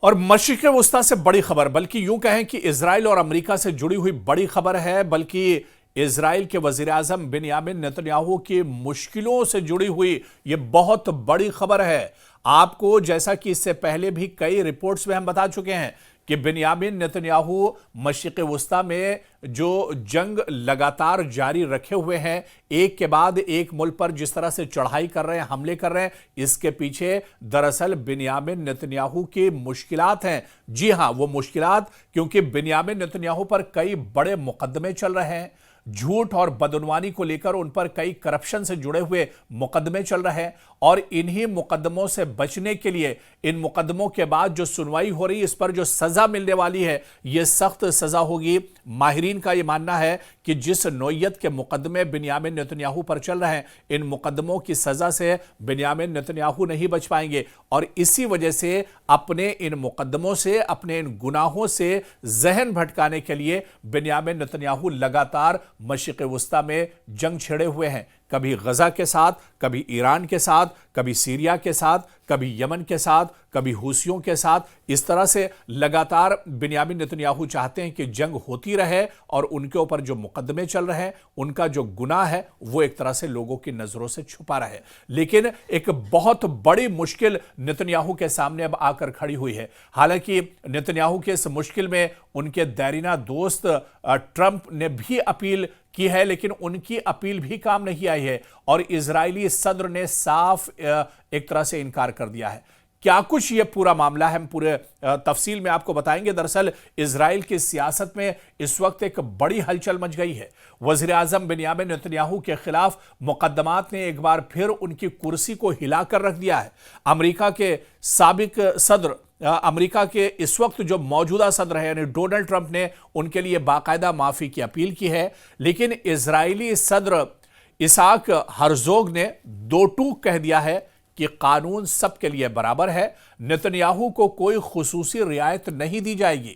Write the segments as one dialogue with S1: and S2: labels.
S1: اور مشرق وسطی سے بڑی خبر، بلکہ یوں کہیں کہ اسرائیل اور امریکہ سے جڑی ہوئی بڑی خبر ہے، بلکہ اسرائیل کے وزیر اعظم بنیامین نتنیاہو کی مشکلوں سے جڑی ہوئی یہ بہت بڑی خبر ہے۔ آپ کو جیسا کہ اس سے پہلے بھی کئی رپورٹس میں ہم بتا چکے ہیں کہ بنیامین نتنیاہو مشرق وسطی میں جو جنگ لگاتار جاری رکھے ہوئے ہیں، ایک کے بعد ایک ملک پر جس طرح سے چڑھائی کر رہے ہیں، حملے کر رہے ہیں، اس کے پیچھے دراصل بنیامین نتنیاہو کی مشکلات ہیں۔ جی ہاں، وہ مشکلات کیونکہ بنیامین نتنیاہو پر کئی بڑے مقدمے چل رہے ہیں، جھوٹ اور بدعنوانی کو لے کر ان پر کئی کرپشن سے جڑے ہوئے مقدمے چل رہے ہیں، اور انہی مقدموں سے بچنے کے لیے ان مقدموں کے بعد جو سنوائی ہو رہی ہے، اس پر جو سزا ملنے والی ہے یہ سخت سزا ہوگی۔ ماہرین کا یہ ماننا ہے کہ جس نوعیت کے مقدمے بنیامین نتنیاہو پر چل رہے ہیں، ان مقدموں کی سزا سے بنیامین نتنیاہو نہیں بچ پائیں گے، اور اسی وجہ سے اپنے ان مقدموں سے، اپنے ان گناہوں سے ذہن بھٹکانے کے لیے بنیامین نتنیاہو لگاتار مشرق وسطی میں جنگ چھڑے ہوئے ہیں، کبھی غزہ کے ساتھ، کبھی ایران کے ساتھ، کبھی سیریا کے ساتھ، کبھی یمن کے ساتھ، کبھی حوثیوں کے ساتھ۔ اس طرح سے لگاتار بنیامین نتنیاہو چاہتے ہیں کہ جنگ ہوتی رہے، اور ان کے اوپر جو مقدمے چل رہے ہیں، ان کا جو گناہ ہے وہ ایک طرح سے لوگوں کی نظروں سے چھپا رہے۔ لیکن ایک بہت بڑی مشکل نتنیاہو کے سامنے اب آ کر کھڑی ہوئی ہے۔ حالانکہ نتنیاہو کے اس مشکل میں ان کے دیرینہ دوست ٹرمپ نے بھی اپیل کی ہے، لیکن ان کی اپیل بھی کام نہیں آئی ہے، اور اسرائیلی صدر نے صاف ایک طرح سے انکار کر دیا ہے۔ کیا کچھ یہ پورا معاملہ ہے، ہم پورے تفصیل میں آپ کو بتائیں گے۔ دراصل اسرائیل کی سیاست میں اس وقت ایک بڑی ہلچل مچ گئی ہے۔ وزیر اعظم بنیامین نتنیاہو کے خلاف مقدمات نے ایک بار پھر ان کی کرسی کو ہلا کر رکھ دیا ہے۔ امریکہ کے سابق صدر، امریکہ کے اس وقت جو موجودہ صدر ہیں یعنی ڈونلڈ ٹرمپ نے ان کے لیے باقاعدہ معافی کی اپیل کی ہے، لیکن اسرائیلی صدر اسحاق ہرزوگ نے دو ٹوک کہہ دیا ہے کہ قانون سب کے لیے برابر ہے، نتنیاہو کو کوئی خصوصی رعایت نہیں دی جائے گی۔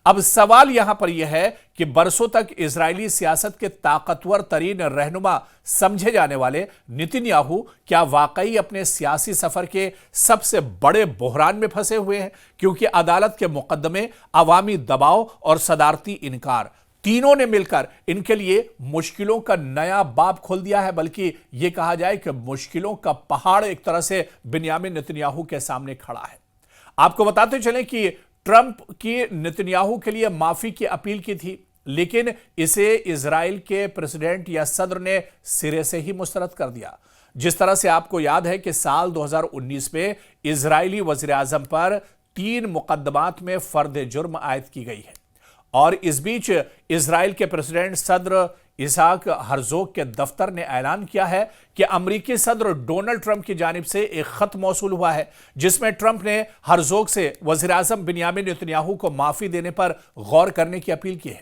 S1: اب سوال یہاں پر یہ ہے کہ برسوں تک اسرائیلی سیاست کے طاقتور ترین رہنما سمجھے جانے والے نتنیاہو کیا واقعی اپنے سیاسی سفر کے سب سے بڑے بحران میں پھنسے ہوئے ہیں؟ کیونکہ عدالت کے مقدمے، عوامی دباؤ اور صدارتی انکار، تینوں نے مل کر ان کے لیے مشکلوں کا نیا باب کھول دیا ہے، بلکہ یہ کہا جائے کہ مشکلوں کا پہاڑ ایک طرح سے بنیامین نتنیاہو کے سامنے کھڑا ہے۔ آپ کو بتاتے چلیں کہ ٹرمپ کی نتنیاہو کے لیے معافی کی اپیل کی تھی، لیکن اسے اسرائیل کے پریزیڈنٹ یا صدر نے سرے سے ہی مسترد کر دیا۔ جس طرح سے آپ کو یاد ہے کہ سال 2019 میں اسرائیلی وزیر اعظم پر 3 مقدمات میں فرد جرم عائد کی گئی ہے، اور اس بیچ اسرائیل کے پریزیڈنٹ صدر اسحاق ہرزوگ کے دفتر نے اعلان کیا ہے کہ امریکی صدر ڈونلڈ ٹرمپ کی جانب سے ایک خط موصول ہوا ہے، جس میں ٹرمپ نے ہرزوگ سے وزیر اعظم بنیامین نتنیاہو کو معافی دینے پر غور کرنے کی اپیل کی ہے۔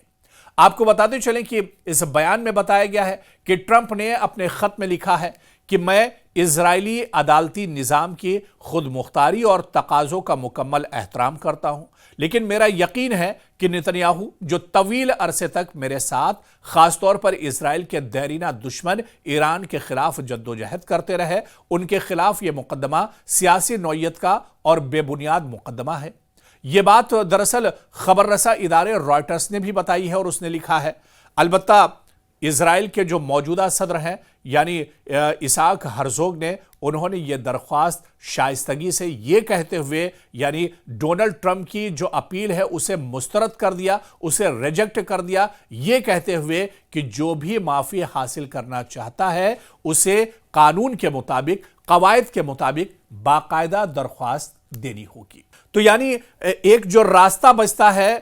S1: آپ کو بتاتے چلیں کہ اس بیان میں بتایا گیا ہے کہ ٹرمپ نے اپنے خط میں لکھا ہے کہ میں اسرائیلی عدالتی نظام کی خود مختاری اور تقاضوں کا مکمل احترام کرتا ہوں، لیکن میرا یقین ہے کہ نتنیاہو جو طویل عرصے تک میرے ساتھ، خاص طور پر اسرائیل کے دیرینہ دشمن ایران کے خلاف جدوجہد کرتے رہے، ان کے خلاف یہ مقدمہ سیاسی نوعیت کا اور بے بنیاد مقدمہ ہے۔ یہ بات دراصل خبر رساں ادارے رائٹرز نے بھی بتائی ہے، اور اس نے لکھا ہے۔ البتہ اسرائیل کے جو موجودہ صدر ہیں یعنی اسحاق ہرزوگ نے، انہوں نے یہ درخواست شائستگی سے یہ کہتے ہوئے، یعنی ڈونلڈ ٹرمپ کی جو اپیل ہے اسے مسترد کر دیا، اسے ریجیکٹ کر دیا، یہ کہتے ہوئے کہ جو بھی معافی حاصل کرنا چاہتا ہے اسے قانون کے مطابق، قواعد کے مطابق باقاعدہ درخواست دینی ہوگی۔ تو یعنی ایک جو راستہ بچتا ہے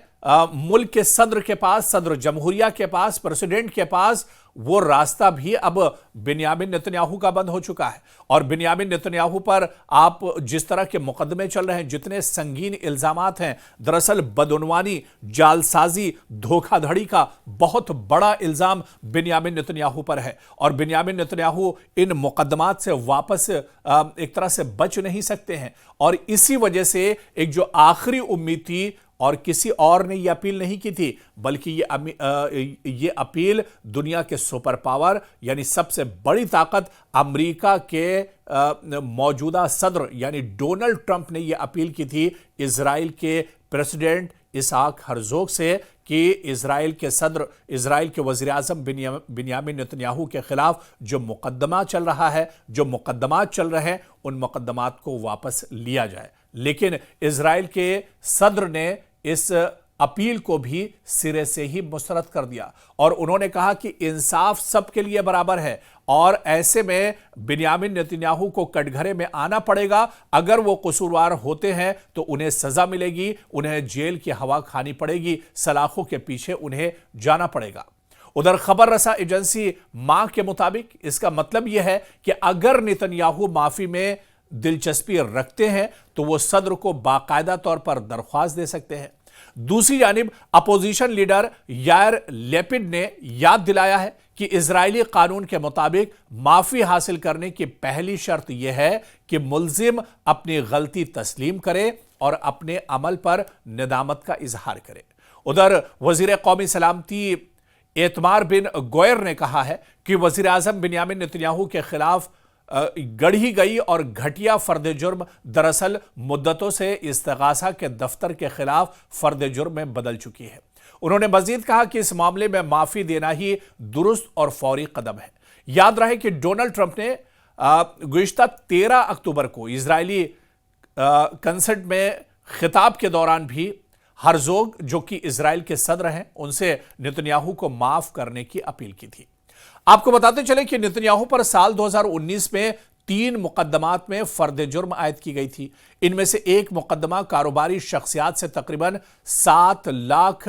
S1: ملک کے صدر کے پاس، صدر جمہوریہ کے پاس، پریزیڈنٹ کے پاس، وہ راستہ بھی اب بنیامین نتنیاہو کا بند ہو چکا ہے۔ اور بنیامین نتنیاہو پر آپ جس طرح کے مقدمے چل رہے ہیں، جتنے سنگین الزامات ہیں، دراصل بدعنوانی، جعلسازی، دھوکہ دھڑی کا بہت بڑا الزام بنیامین نتنیاہو پر ہے، اور بنیامین نتنیاہو ان مقدمات سے واپس ایک طرح سے بچ نہیں سکتے ہیں، اور اسی وجہ سے ایک جو آخری امید تھی اور کسی اور نے یہ اپیل نہیں کی تھی، بلکہ یہ اپیل دنیا کے سپر پاور یعنی سب سے بڑی طاقت امریکہ کے موجودہ صدر یعنی ڈونلڈ ٹرمپ نے یہ اپیل کی تھی اسرائیل کے پریزیڈنٹ اسحاق ہرزوگ سے کہ اسرائیل کے صدر، اسرائیل کے وزیر اعظم بنیامین نتنیاہو کے خلاف جو مقدمات چل رہے ہیں ان مقدمات کو واپس لیا جائے۔ لیکن اسرائیل کے صدر نے اس اپیل کو بھی سرے سے ہی مسترد کر دیا اور انہوں نے کہا کہ انصاف سب کے لیے برابر ہے اور ایسے میں بنیامین نتنیاہو کو کٹگھرے میں آنا پڑے گا۔ اگر وہ قصوروار ہوتے ہیں تو انہیں سزا ملے گی، انہیں جیل کی ہوا کھانی پڑے گی، سلاخوں کے پیچھے انہیں جانا پڑے گا۔ ادھر خبر رساں ایجنسی ماں کے مطابق اس کا مطلب یہ ہے کہ اگر نتنیاہو معافی میں دلچسپی رکھتے ہیں تو وہ صدر کو باقاعدہ طور پر درخواست دے سکتے ہیں۔ دوسری جانب اپوزیشن لیڈر یائر لیپڈ نے یاد دلایا ہے کہ اسرائیلی قانون کے مطابق معافی حاصل کرنے کی پہلی شرط یہ ہے کہ ملزم اپنی غلطی تسلیم کرے اور اپنے عمل پر ندامت کا اظہار کرے۔ ادھر وزیر قومی سلامتی ایتمار بن گوئر نے کہا ہے کہ وزیر اعظم بنیامین نتنیاہو کے خلاف گڑھی گئی اور گھٹیا فرد جرم دراصل مدتوں سے استغاثہ کے دفتر کے خلاف فرد جرم میں بدل چکی ہے۔ انہوں نے مزید کہا کہ اس معاملے میں معافی دینا ہی درست اور فوری قدم ہے۔ یاد رہے کہ ڈونلڈ ٹرمپ نے گزشتہ 13 اکتوبر کو اسرائیلی کنسرٹ میں خطاب کے دوران بھی ہرزوگ جو کہ اسرائیل کے صدر ہیں ان سے نتنیاہو کو معاف کرنے کی اپیل کی تھی۔ آپ کو بتاتے چلیں کہ نتنیاہو پر سال 2019 میں 3 مقدمات میں فرد جرم عائد کی گئی تھی۔ ان میں سے ایک مقدمہ کاروباری شخصیات سے تقریباً 7 لاکھ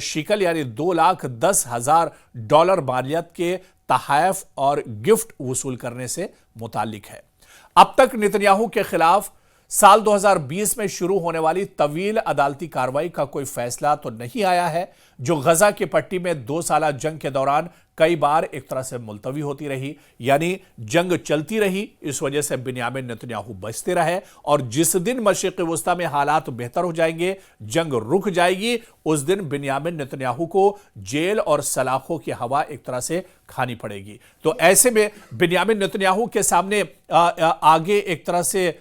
S1: شیکل یعنی $2,10,000 مالیت کے تحائف اور گفٹ وصول کرنے سے متعلق ہے۔ اب تک نتنیاہو کے خلاف سال 2020 میں شروع ہونے والی طویل عدالتی کارروائی کا کوئی فیصلہ تو نہیں آیا ہے، جو غزہ کی پٹی میں 2 سالہ جنگ کے دوران کئی بار ایک طرح سے ملتوی ہوتی رہی، یعنی جنگ چلتی رہی، اس وجہ سے بنیامین نتنیاہو بچتے رہے اور جس دن مشرق وسطیٰ میں حالات بہتر ہو جائیں گے، جنگ رک جائے گی، اس دن بنیامین نتنیاہو کو جیل اور سلاخوں کی ہوا ایک طرح سے کھانی پڑے گی۔ تو ایسے میں بنیامین نتنیاہو کے سامنے آگے ایک طرح سے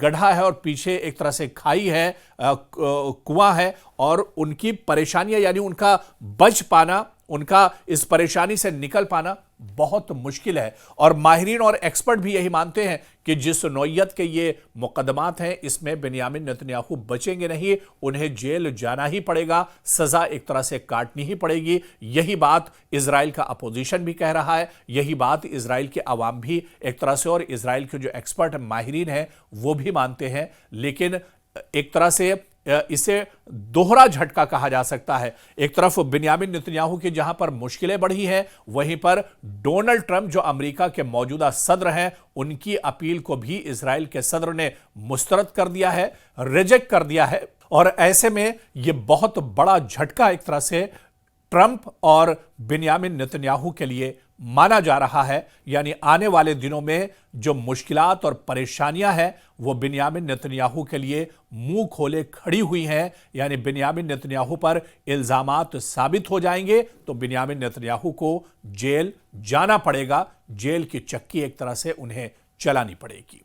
S1: گڑھا ہے اور پیچھے ایک طرح سے کھائی ہے، کنواں ہے، اور ان کی پریشانیاں یعنی ان کا بچ پانا، ان کا اس پریشانی سے نکل پانا بہت مشکل ہے۔ اور ماہرین اور ایکسپرٹ بھی یہی مانتے ہیں کہ جس نوعیت کے یہ مقدمات ہیں اس میں بنیامین نتنیاہو بچیں گے نہیں، انہیں جیل جانا ہی پڑے گا، سزا ایک طرح سے کاٹنی ہی پڑے گی۔ یہی بات اسرائیل کا اپوزیشن بھی کہہ رہا ہے، یہی بات اسرائیل کے عوام بھی ایک طرح سے اور اسرائیل کے جو ایکسپرٹ ماہرین ہیں وہ بھی مانتے ہیں۔ لیکن ایک طرح سے اسے دوہرا جھٹکا کہا جا سکتا ہے۔ ایک طرف بنیامین نتنیاہو کی جہاں پر مشکلیں بڑھی ہیں، وہیں پر ڈونلڈ ٹرمپ جو امریکہ کے موجودہ صدر ہیں ان کی اپیل کو بھی اسرائیل کے صدر نے مسترد کر دیا ہے، ریجیکٹ کر دیا ہے، اور ایسے میں یہ بہت بڑا جھٹکا ایک طرح سے ٹرمپ اور بنیامین نتنیاہو کے لیے مانا جا رہا ہے۔ یعنی آنے والے دنوں میں جو مشکلات اور پریشانیاں ہیں وہ بنیامین نتنیاہو کے لیے منہ کھولے کھڑی ہوئی ہیں، یعنی بنیامین نتنیاہو پر الزامات ثابت ہو جائیں گے تو بنیامین نتنیاہو کو جیل جانا پڑے گا، جیل کی چکی ایک طرح سے انہیں چلانی پڑے گی۔